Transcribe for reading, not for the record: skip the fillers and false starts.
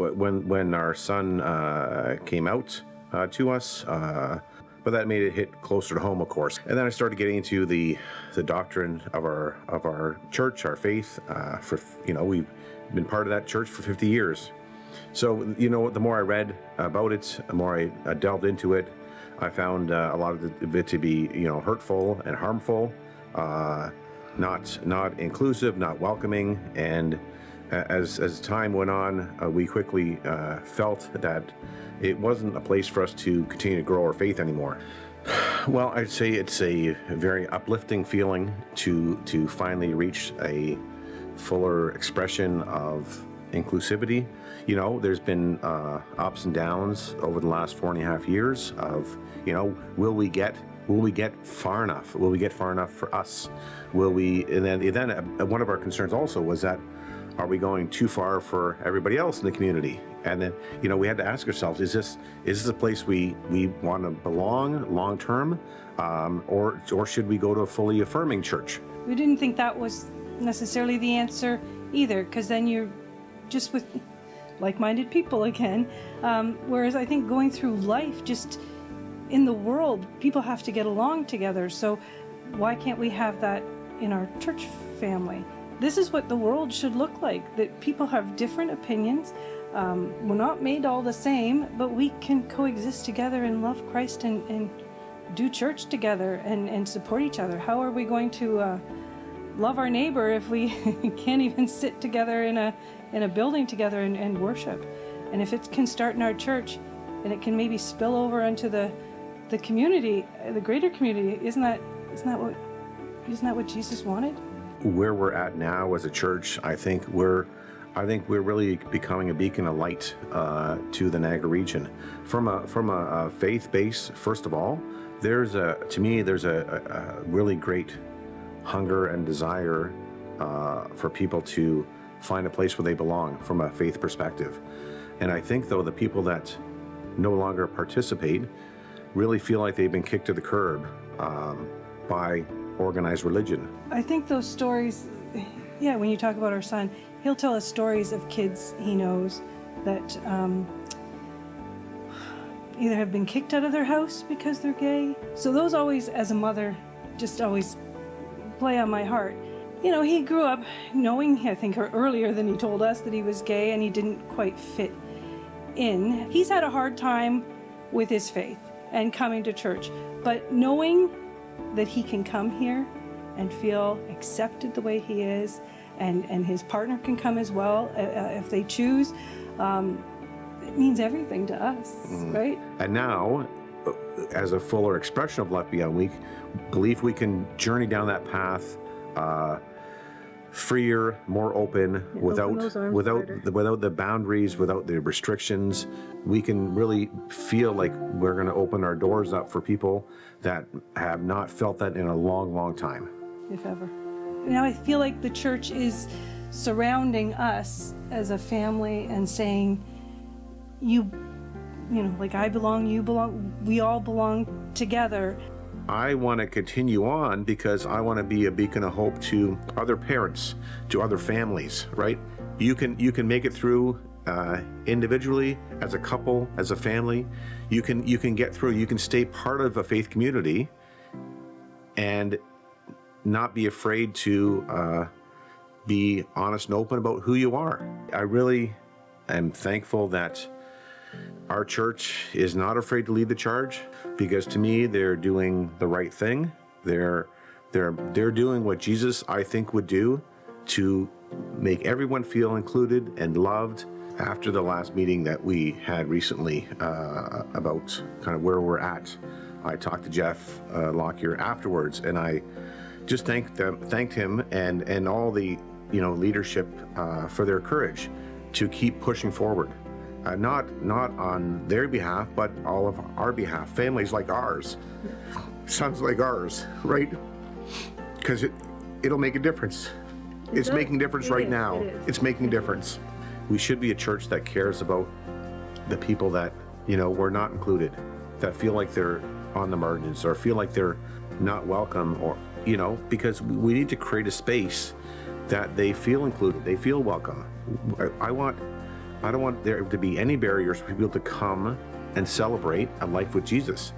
when our son came out to us, but that made it hit closer to home, of course. And then I started getting into the doctrine of our church, our faith. We've been part of that church for 50 years. So, the more I read about it, the more I delved into it, I found a lot of it to be, hurtful and harmful, not inclusive, not welcoming. And as time went on, we quickly felt that it wasn't a place for us to continue to grow our faith anymore. Well, I'd say it's a very uplifting feeling to finally reach a fuller expression of inclusivity. There's been ups and downs over the last 4.5 years of, will we get far enough? Will we get far enough for us? And then one of our concerns also was that, are we going too far for everybody else in the community? And then, we had to ask ourselves, is this a place we want to belong long term? Or should we go to a fully affirming church? We didn't think that was necessarily the answer either, because then you're just with like-minded people again. Whereas I think going through life, just in the world, people have to get along together. So why can't we have that in our church family? This is what the world should look like, that people have different opinions. We're not made all the same, but we can coexist together and love Christ and do church together and support each other. How are we going to love our neighbor if we can't even sit together in a building together and worship? And if it can start in our church and it can maybe spill over into the community, the greater community, isn't that what Jesus wanted? Where we're at now as a church, I think we're really becoming a beacon of light to the Niagara region. From a faith base, first of all, there's a really great hunger and desire for people to find a place where they belong from a faith perspective. And I think, though, the people that no longer participate really feel like they've been kicked to the curb by organized religion. I think those stories, when you talk about our son, he'll tell us stories of kids he knows that either have been kicked out of their house because they're gay. So those always, as a mother, just always play on my heart. He grew up knowing, I think earlier than he told us, that he was gay and he didn't quite fit in. He's had a hard time with his faith and coming to church, but knowing that he can come here and feel accepted the way he is, and his partner can come as well if they choose, it means everything to us, right? And now, as a fuller expression of Left Beyond Week, believe we can journey down that path freer, more open, without the boundaries, without the restrictions. We can really feel like we're going to open our doors up for people that have not felt that in a long, long time. If ever. Now I feel like the church is surrounding us as a family and saying, like I belong, you belong, we all belong together. I want to continue on because I want to be a beacon of hope to other parents, to other families, right? You can make it through individually, as a couple, as a family. You can get through. You can stay part of a faith community and not be afraid to be honest and open about who you are. I really am thankful that our church is not afraid to lead the charge, because to me, they're doing the right thing. They're doing what Jesus, I think, would do to make everyone feel included and loved. After the last meeting that we had recently about kind of where we're at, I talked to Jeff Lockyer afterwards, and I just thanked him and all the leadership for their courage to keep pushing forward. Not on their behalf, but all of our behalf. Families like ours, sons like ours, right? Because it'll make a difference. It's making a difference right now. It's making a difference. We should be a church that cares about the people that were not included, that feel like they're on the margins or feel like they're not welcome, or because we need to create a space that they feel included, they feel welcome. I want I don't want there to be any barriers for people to come and celebrate a life with Jesus.